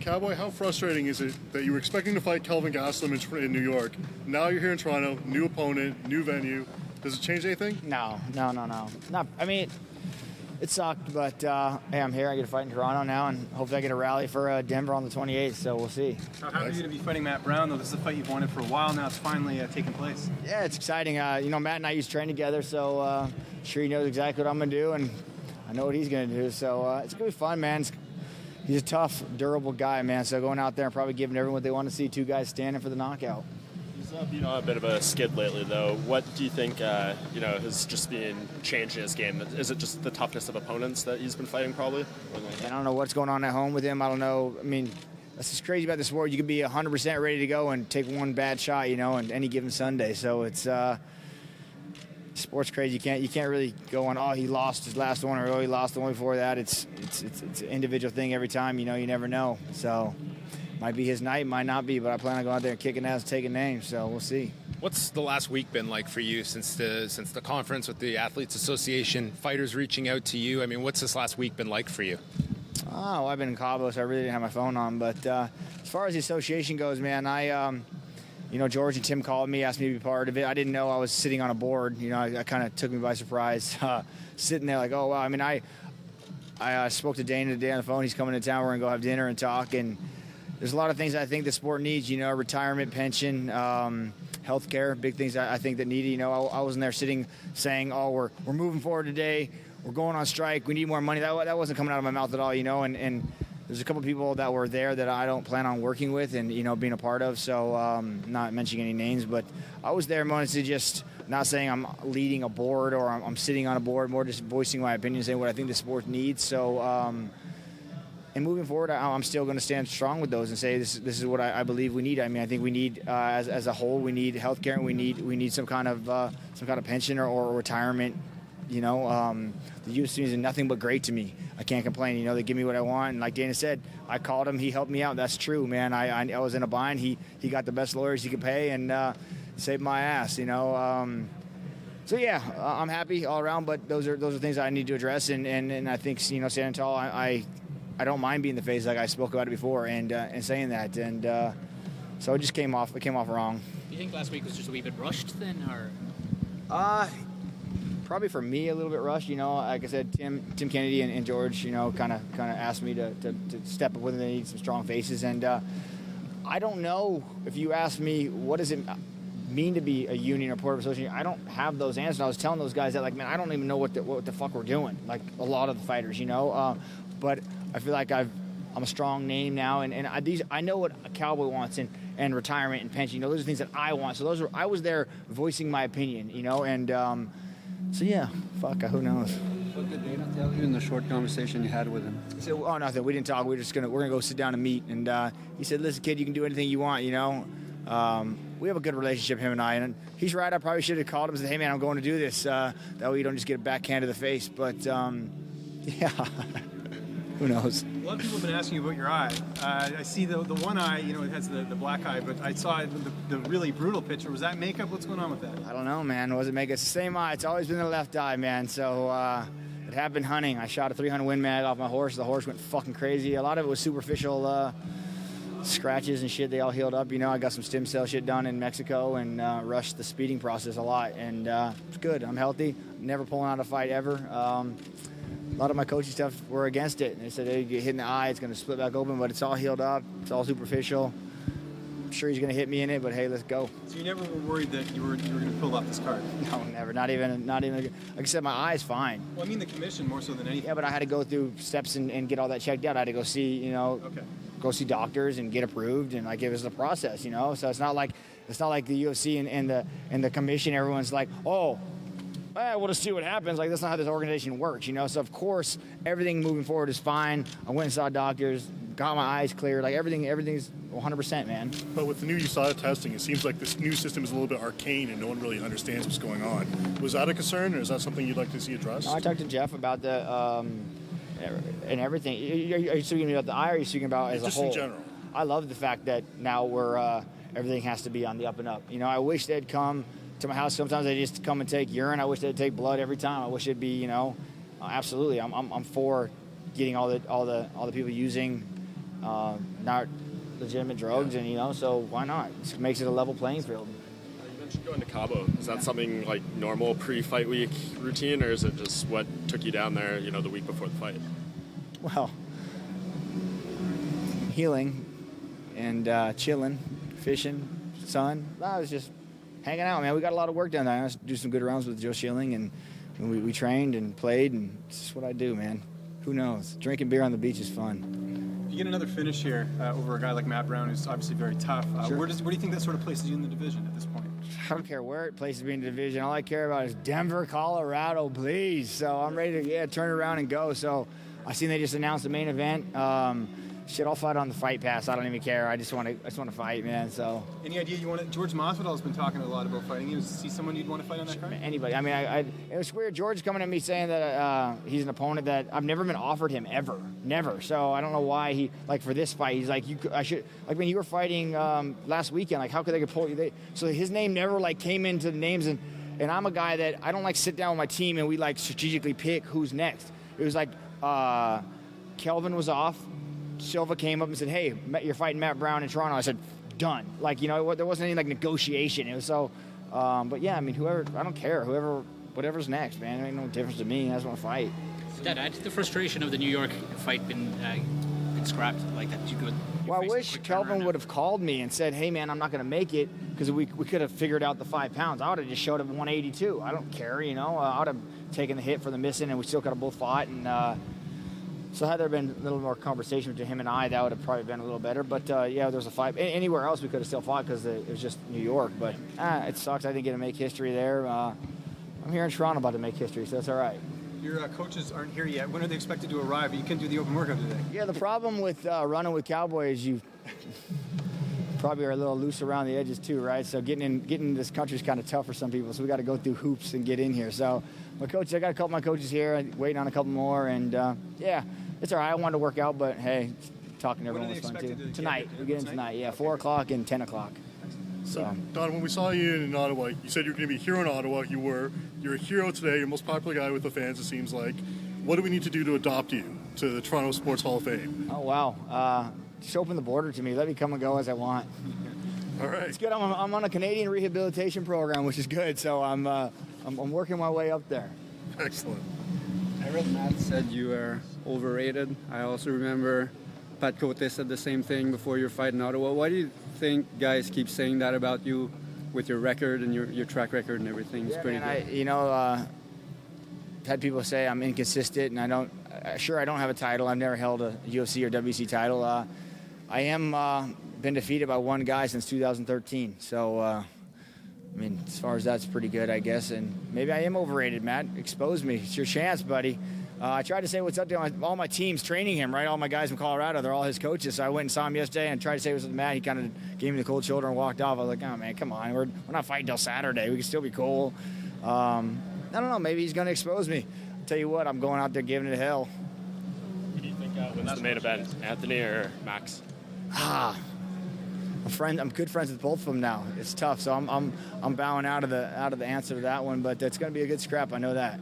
Cowboy, how frustrating is it that you were expecting to fight Kelvin Gastelum in New York? Now you're here in Toronto, new opponent, new venue. Does it change anything? No. Not. I mean, it sucked, but hey, I'm here. I get to fight in Toronto now, and hopefully I get a rally for Denver on the 28th, so we'll see. How happy are you to be fighting Matt Brown, though? This is a fight you've wanted for a while now. It's finally taking place. Yeah, it's exciting. Matt and I used to train together, so sure he knows exactly what I'm going to do, and I know what he's going to do. So it's going to be fun, man. He's a tough, durable guy, man. So going out there and probably giving everyone what they want to see, two guys standing for the knockout. He's been on a bit of a skid lately, though. What do you think, has just been changed in his game? Is it just the toughness of opponents that he's been fighting, probably? I don't know what's going on at home with him. I don't know. I mean, that's just crazy about the sport. You can be 100% ready to go and take one bad shot, on any given Sunday. So it's sport's crazy. You can't really go on, oh, he lost his last one, or oh, he lost the one before that. It's an individual thing every time. You never know. So might be his night, might not be, but I plan on going out there and kicking ass and taking names, so we'll see. What's the last week been like for you since the conference with the Athletes Association, fighters reaching out to you? I mean, what's this last week been like for you? Oh, I've been in Cabo, so I really didn't have my phone on. But as far as the association goes, man, Jorge and Tim called me, asked me to be part of it. I didn't know I was sitting on a board. I kind of took me by surprise, sitting there like, oh, wow. I mean, I spoke to Dana today on the phone. He's coming to town. We're going to go have dinner and talk, and there's a lot of things I think the sport needs, retirement, pension, healthcare, big things I think that needed. I wasn't there sitting saying, oh, we're moving forward today, we're going on strike, we need more money. That wasn't coming out of my mouth at all, and there's a couple of people that were there that I don't plan on working with and, being a part of, so not mentioning any names, but I was there mostly just not saying I'm leading a board or I'm sitting on a board, more just voicing my opinion, saying what I think the sport needs, so... And moving forward, I'm still going to stand strong with those and say this is what I believe we need. I mean, I think we need as a whole, we need healthcare, and we need some kind of pension or retirement. The UFC is nothing but great to me. I can't complain. They give me what I want, and like Dana said, I called him. He helped me out. That's true, man. I was in a bind. He got the best lawyers he could pay and saved my ass. So yeah, I'm happy all around. But those are things I need to address, and I think standing tall, I don't mind being the face, like I spoke about it before, and saying that, and so it just came off wrong. Do you think last week was just a wee bit rushed then, or? Probably for me a little bit rushed. Like I said, Tim Kennedy and George, kind of asked me to step up when they need some strong faces, and I don't know if you ask me what does it mean to be a union or part of association. I don't have those answers. I was telling those guys that, like, man, I don't even know what the fuck we're doing. Like a lot of the fighters, but I feel like I'm a strong name now, and I know what a cowboy wants and retirement and pension. Those are things that I want. So I was there voicing my opinion, and so yeah, fuck, who knows. What did Dana tell you in the short conversation you had with him? He said, "Oh, nothing. We didn't talk. We're gonna go sit down and meet." And he said, "Listen, kid, you can do anything you want. We have a good relationship, him and I. And he's right. I probably should have called him and said, hey, man, I'm going to do this. That way you don't just get a backhand to the face. But yeah." Who knows? A lot of people have been asking you about your eye. I see the one eye, it has the black eye, but I saw the really brutal picture. Was that makeup? What's going on with that? I don't know, man. Was it makeup? It's the same eye. It's always been the left eye, man. So it happened hunting. I shot a 300 Win Mag off my horse. The horse went fucking crazy. A lot of it was superficial scratches and shit. They all healed up. I got some stem cell shit done in Mexico and rushed the speeding process a lot. And it's good. I'm healthy. Never pulling out a fight ever. A lot of my coaching stuff were against it. And they said, hey, you get hit in the eye, it's going to split back open, but it's all healed up. It's all superficial. I'm sure he's going to hit me in it, but hey, let's go. So you never were worried that you were going to pull off this card? No, never. Not even. Like I said, my eye's fine. Well, I mean the commission more so than anything. Yeah, but I had to go through steps and get all that checked out. I had to go see, go see doctors and get approved, and like it was the process, So it's not like the UFC and the commission. Everyone's like, oh, we'll just see what happens. Like, that's not how this organization works, So, of course, everything moving forward is fine. I went and saw doctors, got my eyes cleared. Like, everything's 100%, man. But with the new USADA testing, it seems like this new system is a little bit arcane and no one really understands what's going on. Was that a concern, or is that something you'd like to see addressed? No, I talked to Jeff about the and everything. Are you speaking about the eye, or are you speaking about as a whole? Just in general. I love the fact that now we're everything has to be on the up and up. I wish they'd come to my house. Sometimes they just come and take urine. I wish they'd take blood every time. I wish it'd be, absolutely. I'm for getting all the people using not legitimate drugs, and so why not? It makes it a level playing field. You mentioned going to Cabo. Is that something like normal pre-fight week routine, or is it just what took you down there, the week before the fight? Well, healing and chilling, fishing, sun. I was just hanging out, man. We got a lot of work done. I do some good rounds with Joe Schilling, and we trained and played, and it's just what I do, man. Who knows? Drinking beer on the beach is fun. You get another finish here over a guy like Matt Brown, who's obviously very tough. Sure. Where do you think that sort of places you in the division at this point? I don't care where it places me in the division. All I care about is Denver, Colorado, please. So I'm ready to turn around and go. So I seen they just announced the main event. I'll fight on the Fight Pass. I don't even care. I just want to fight, man. So. Any idea you want to? George Masvidal has been talking a lot about fighting. Is he someone you'd want to fight on that card? Anybody. I mean, it was weird. George coming at me saying that he's an opponent that I've never been offered him ever, never. So I don't know why he for this fight. He's like, I should when you were fighting last weekend. Like, how could they pull you? So his name never came into the names, and I'm a guy that I don't sit down with my team and we strategically pick who's next. It was Kelvin was off. Silva came up and said, "Hey, you're fighting Matt Brown in Toronto." I said, "Done." There wasn't any negotiation. It was so, but yeah, I mean, whoever, I don't care. Whatever's next, man. It ain't no difference to me. I just want to fight. Dad, had the frustration of the New York fight been scrapped like that? Well, I wish Kelvin would have called me and said, "Hey, man, I'm not going to make it," because we could have figured out the 5 pounds. I would have just showed up at 182. I don't care, I would have taken the hit for the missing, and we still could have both fought. And so had there been a little more conversation between him and I, that would have probably been a little better. But yeah, there was a fight. Anywhere else we could have still fought because it was just New York. But it sucks. I didn't get to make history there. I'm here in Toronto about to make history, so that's all right. Your coaches aren't here yet. When are they expected to arrive? You can do the open workout today. Yeah, the problem with running with Cowboy is you probably are a little loose around the edges too, right? So getting in this country is kind of tough for some people. So we got to go through hoops and get in here. So I got a couple of my coaches here, waiting on a couple more, and yeah, it's all right. I wanted to work out, but hey, talking to everyone was fun too. Tonight, we get in tonight. Yeah, 4 o'clock and 10 o'clock. So, Don, when we saw you in Ottawa, you said you were going to be a hero in Ottawa. You're a hero today. You're the most popular guy with the fans, it seems like. What do we need to do to adopt you to the Toronto Sports Hall of Fame? Oh, wow. Just open the border to me. Let me come and go as I want. All right. It's good. I'm on a Canadian rehabilitation program, which is good. So I'm working my way up there. Excellent. I read Matt said you were overrated. I also remember Pat Cote said the same thing before your fight in Ottawa. Why do you think guys keep saying that about you with your record and your track record and everything? It's pretty good. I've had people say I'm inconsistent, and I don't have a title. I've never held a UFC or WC title. I am been defeated by one guy since 2013. So, I mean, as far as that's pretty good, I guess. And maybe I am overrated, Matt. Expose me. It's your chance, buddy. I tried to say what's up to all my teams training him, right? All my guys from Colorado, they're all his coaches. So I went and saw him yesterday and tried to say what's up to Matt. He kind of gave me the cold shoulder and walked off. I was like, oh, man, come on. We're not fighting till Saturday. We can still be cool. I don't know. Maybe he's going to expose me. I'll tell you what, I'm going out there giving it hell. Who do you think wins the main event, Anthony or Max? I'm good friends with both of them now. It's tough, so I'm bowing out of the answer to that one, but it's going to be a good scrap. I know that.